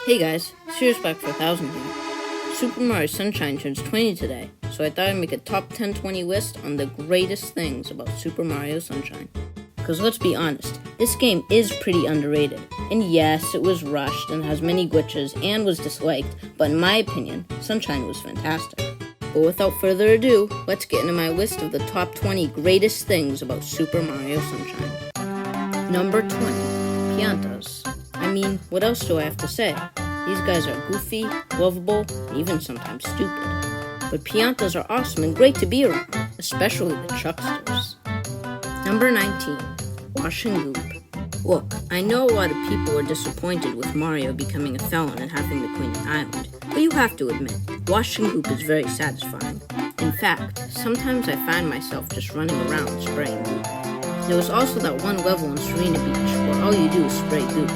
Hey guys, Serious Back for 1000 here. Super Mario Sunshine turns 20 today, so I thought I'd make a top 10-20 list on the greatest things about Super Mario Sunshine. Cause let's be honest, this game is pretty underrated. And yes, it was rushed and has many glitches and was disliked, but in my opinion, Sunshine was fantastic. But without further ado, let's get into my list of the top 20 greatest things about Super Mario Sunshine. Number 20, Piantas. I mean, what else do I have to say? These guys are goofy, lovable, and even sometimes stupid. But Piantas are awesome and great to be around, especially the Chucksters. Number 19, Washing Goop. Look, I know a lot of people are disappointed with Mario becoming a felon and having to clean an island, but you have to admit, washing goop is very satisfying. In fact, sometimes I find myself just running around spraying goop. There was also that one level in Serena Beach where all you do is spray goop.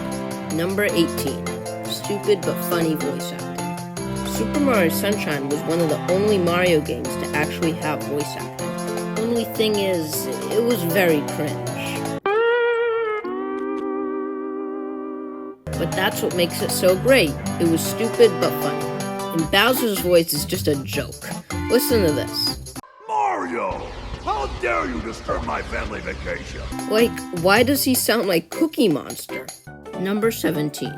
Number 18, stupid but funny voice acting. Super Mario Sunshine was one of the only Mario games to actually have voice acting. Only thing is, it was very cringe. But that's what makes it so great. It was stupid but funny. And Bowser's voice is just a joke. Listen to this. Mario! How dare you disturb my family vacation? Like, why does he sound like Cookie Monster? Number 17,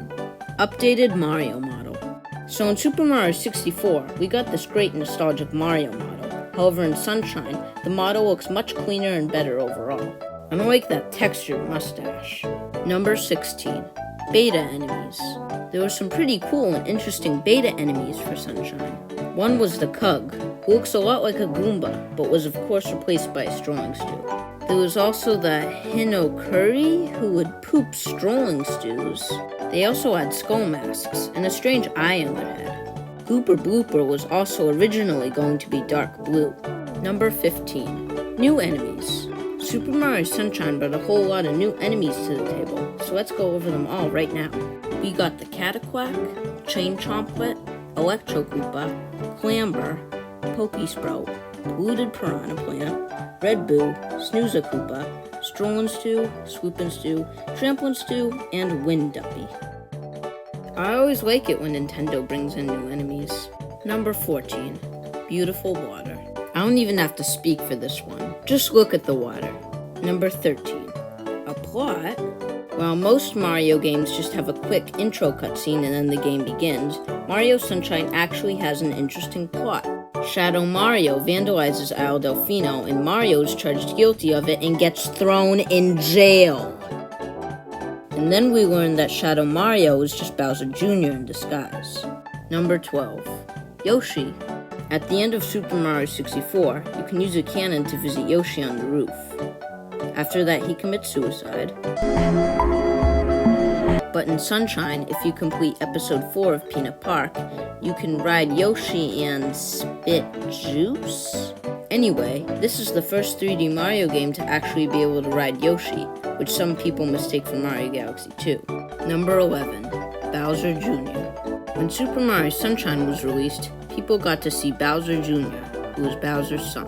updated Mario model. So in Super Mario 64, we got this great nostalgic Mario model. However, in Sunshine, the model looks much cleaner and better overall. I don't like that textured mustache. Number 16, beta enemies. There were some pretty cool and interesting beta enemies for Sunshine. One was the Cug, who looks a lot like a Goomba, but was of course replaced by a strolling stew. There was also the Hinokuri, who would poop strolling stews. They also had skull masks and a strange eye on their head. Gooper Blooper was also originally going to be dark blue. Number 15, new enemies. Super Mario Sunshine brought a whole lot of new enemies to the table, so let's go over them all right now. We got the Cataquack, Chain Chomplet, Electro Koopa, Clamber, Pokesprout, Polluted Piranha Plant, Red Boo, Snooza Koopa, Strollin' Stew, Swoopin' Stew, Tramplin' Stew, and Wind Duppy. I always like it when Nintendo brings in new enemies. Number 14, beautiful water. I don't even have to speak for this one. Just look at the water. Number 13, a plot? While most Mario games just have a quick intro cutscene and then the game begins, Mario Sunshine actually has an interesting plot. Shadow Mario vandalizes Isle Delfino and Mario is charged guilty of it and gets thrown in jail. And then we learn that Shadow Mario is just Bowser Jr. in disguise. Number 12, Yoshi. At the end of Super Mario 64, you can use a cannon to visit Yoshi on the roof. After that, he commits suicide. But in Sunshine, if you complete Episode 4 of Peanut Park, you can ride Yoshi and spit juice? Anyway, this is the first 3D Mario game to actually be able to ride Yoshi, which some people mistake for Mario Galaxy 2. Number 11, Bowser Jr. When Super Mario Sunshine was released, people got to see Bowser Jr., who was Bowser's son.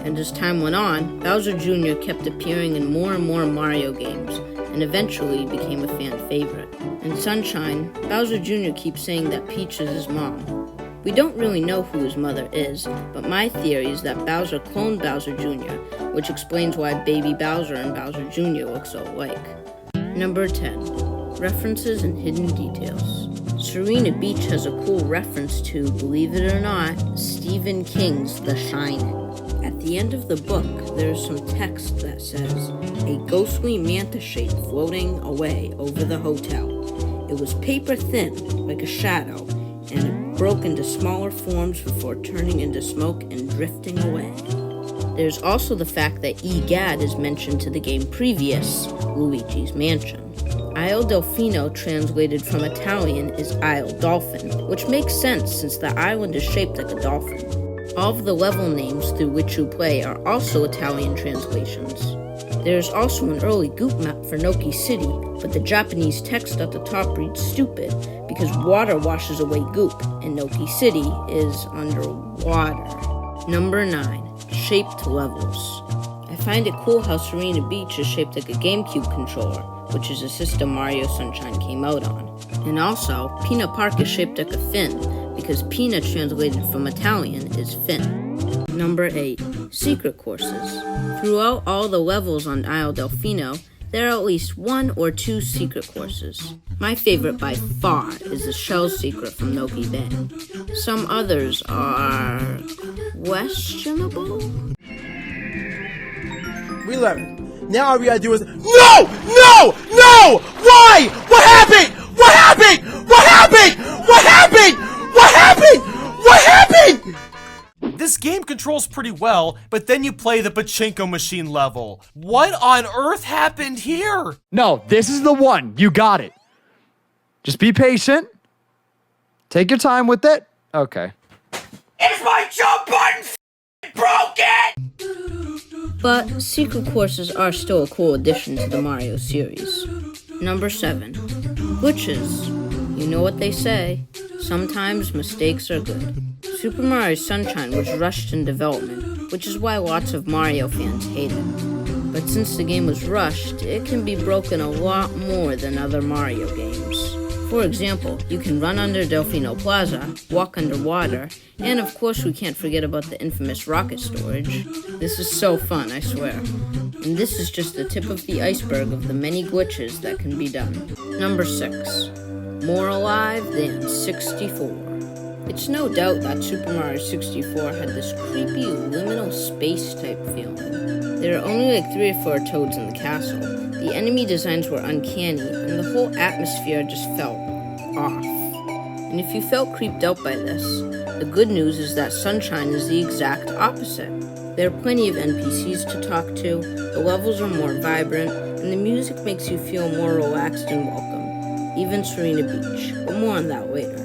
And as time went on, Bowser Jr. kept appearing in more and more Mario games, and eventually became a fan favorite. In Sunshine, Bowser Jr. keeps saying that Peach is his mom. We don't really know who his mother is, but my theory is that Bowser cloned Bowser Jr., which explains why Baby Bowser and Bowser Jr. look so alike. Number 10, references and hidden details. Serena Beach has a cool reference to, believe it or not, Stephen King's The Shining. At the end of the book, there's some text that says, a ghostly manta shape floating away over the hotel. It was paper thin, like a shadow, and it broke into smaller forms before turning into smoke and drifting away. There's also the fact that Egad is mentioned to the game previous, Luigi's Mansion. Isle Delfino, translated from Italian, is Isle Dolphin, which makes sense since the island is shaped like a dolphin. All of the level names through which you play are also Italian translations. There's also an early Goop map for Noki City, but the Japanese text at the top reads stupid because water washes away Goop, and Noki City is underwater. Number 9, shaped levels. I find it cool how Serena Beach is shaped like a GameCube controller, which is a system Mario Sunshine came out on. And also, Pina Park is shaped like a fin, because Pina translated from Italian is fin. Number 8. Secret courses. Throughout all the levels on Isle Delfino, there are at least 1 or 2 secret courses. My favorite by far is the Shell secret from Noki Bay. Some others are questionable? We learn it. Now all we gotta do is No! No! No! Why? What happened? What happened? What happened? What happened? What happened? What happened? This game controls pretty well, but then you play the pachinko machine level. What on earth happened here? No, this is the one. You got it. Just be patient. Take your time with it. Okay. Is my jump button broken? But secret courses are still a cool addition to the Mario series. Number 7. Glitches. You know what they say. Sometimes mistakes are good. Super Mario Sunshine was rushed in development, which is why lots of Mario fans hate it. But since the game was rushed, it can be broken a lot more than other Mario games. For example, you can run under Delfino Plaza, walk underwater, and of course we can't forget about the infamous rocket storage. This is so fun, I swear. And this is just the tip of the iceberg of the many glitches that can be done. Number 6. More alive than 64. It's no doubt that Super Mario 64 had this creepy liminal space type feeling. There are only like 3 or 4 toads in the castle. The enemy designs were uncanny, and the whole atmosphere just felt off. And if you felt creeped out by this, the good news is that Sunshine is the exact opposite. There are plenty of NPCs to talk to, the levels are more vibrant, and the music makes you feel more relaxed and welcome. Even Serena Beach, but more on that later.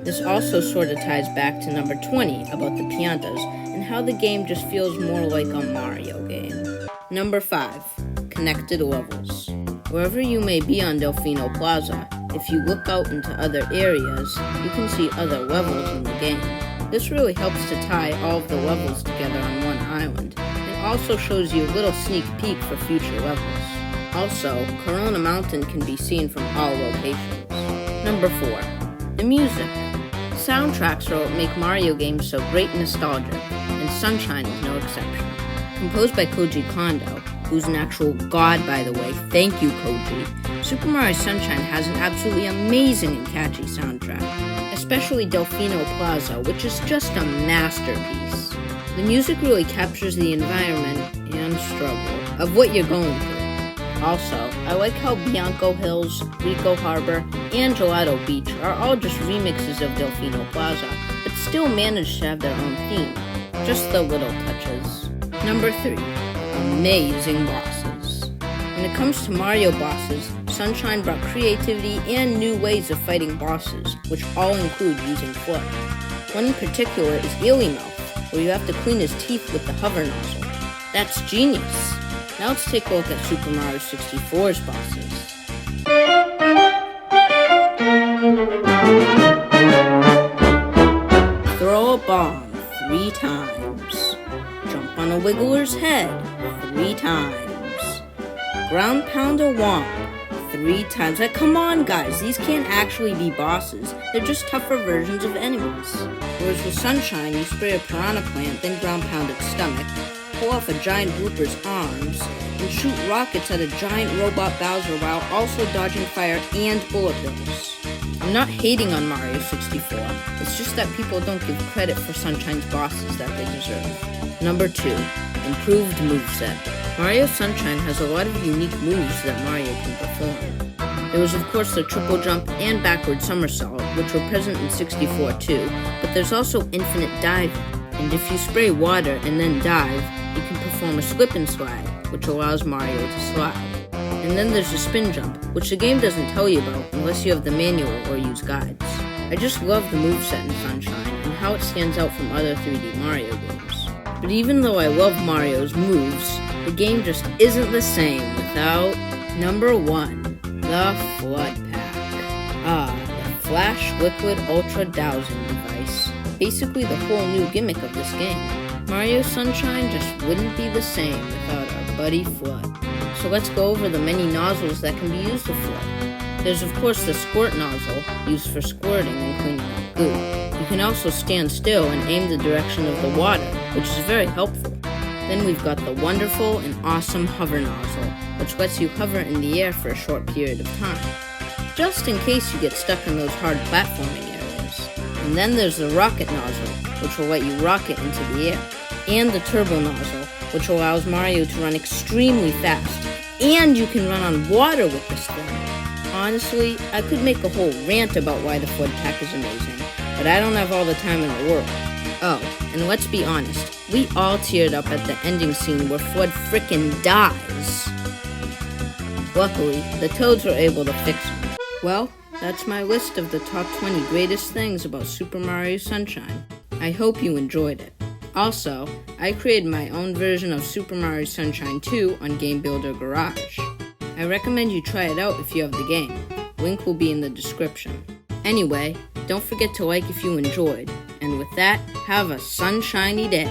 This also sort of ties back to number 20 about the Piantas and how the game just feels more like a Mario game. Number 5. Connected levels. Wherever you may be on Delfino Plaza, if you look out into other areas, you can see other levels in the game. This really helps to tie all of the levels together on one island, and also shows you a little sneak peek for future levels. Also, Corona Mountain can be seen from all locations. Number 4. The music. Soundtracks are what make Mario games so great and nostalgic, and Sunshine is no exception. Composed by Koji Kondo, who's an actual god by the way, thank you Koji, Super Mario Sunshine has an absolutely amazing and catchy soundtrack, especially Delfino Plaza, which is just a masterpiece. The music really captures the environment and struggle of what you're going through. Also, I like how Bianco Hills, Rico Harbor, and Gelato Beach are all just remixes of Delfino Plaza, but still manage to have their own theme. Just the little touches. Number 3. Amazing bosses. When it comes to Mario bosses, Sunshine brought creativity and new ways of fighting bosses, which all include using FLUDD. One in particular is Mouth, where you have to clean his teeth with the hover nozzle. That's genius! Now let's take a look at Super Mario 64's bosses. Throw a bomb 3 times. Jump on a wiggler's head 3 times. Ground pound a womp 3 times. Like, come on guys, these can't actually be bosses. They're just tougher versions of enemies. Whereas with Sunshine, you spray a piranha plant, then ground pound its stomach, pull off a giant blooper's arms, and shoot rockets at a giant robot Bowser while also dodging fire and bullet bills. I'm not hating on Mario 64, it's just that people don't give credit for Sunshine's bosses that they deserve. Number 2. Improved moveset. Mario Sunshine has a lot of unique moves that Mario can perform. There was of course the triple jump and backward somersault, which were present in 64 too, but there's also infinite diving. And if you spray water and then dive, you can perform a slip and slide, which allows Mario to slide. And then there's the spin jump, which the game doesn't tell you about unless you have the manual or use guides. I just love the moveset in Sunshine and how it stands out from other 3D Mario games. But even though I love Mario's moves, the game just isn't the same without number 1, the FLUDD Pack. The Flash Liquid Ultra Dowsing device. Basically the whole new gimmick of this game. Mario Sunshine just wouldn't be the same without our buddy FLUDD. So let's go over the many nozzles that can be used with Flood. There's of course the squirt nozzle, used for squirting and cleaning out goo. You can also stand still and aim the direction of the water, which is very helpful. Then we've got the wonderful and awesome hover nozzle, which lets you hover in the air for a short period of time, just in case you get stuck in those hard platforming areas. And then there's the rocket nozzle, which will let you rocket into the air, and the turbo nozzle, which allows Mario to run extremely fast, and you can run on water with this thing. Honestly, I could make a whole rant about why the Flood pack is amazing, but I don't have all the time in the world. Oh, and let's be honest, we all teared up at the ending scene where Flood frickin' dies. Luckily, the Toads were able to fix him. Well, that's my list of the top 20 greatest things about Super Mario Sunshine. I hope you enjoyed it. Also, I created my own version of Super Mario Sunshine 2 on Game Builder Garage. I recommend you try it out if you have the game. Link will be in the description. Anyway, don't forget to like if you enjoyed. And with that, have a sunshiny day.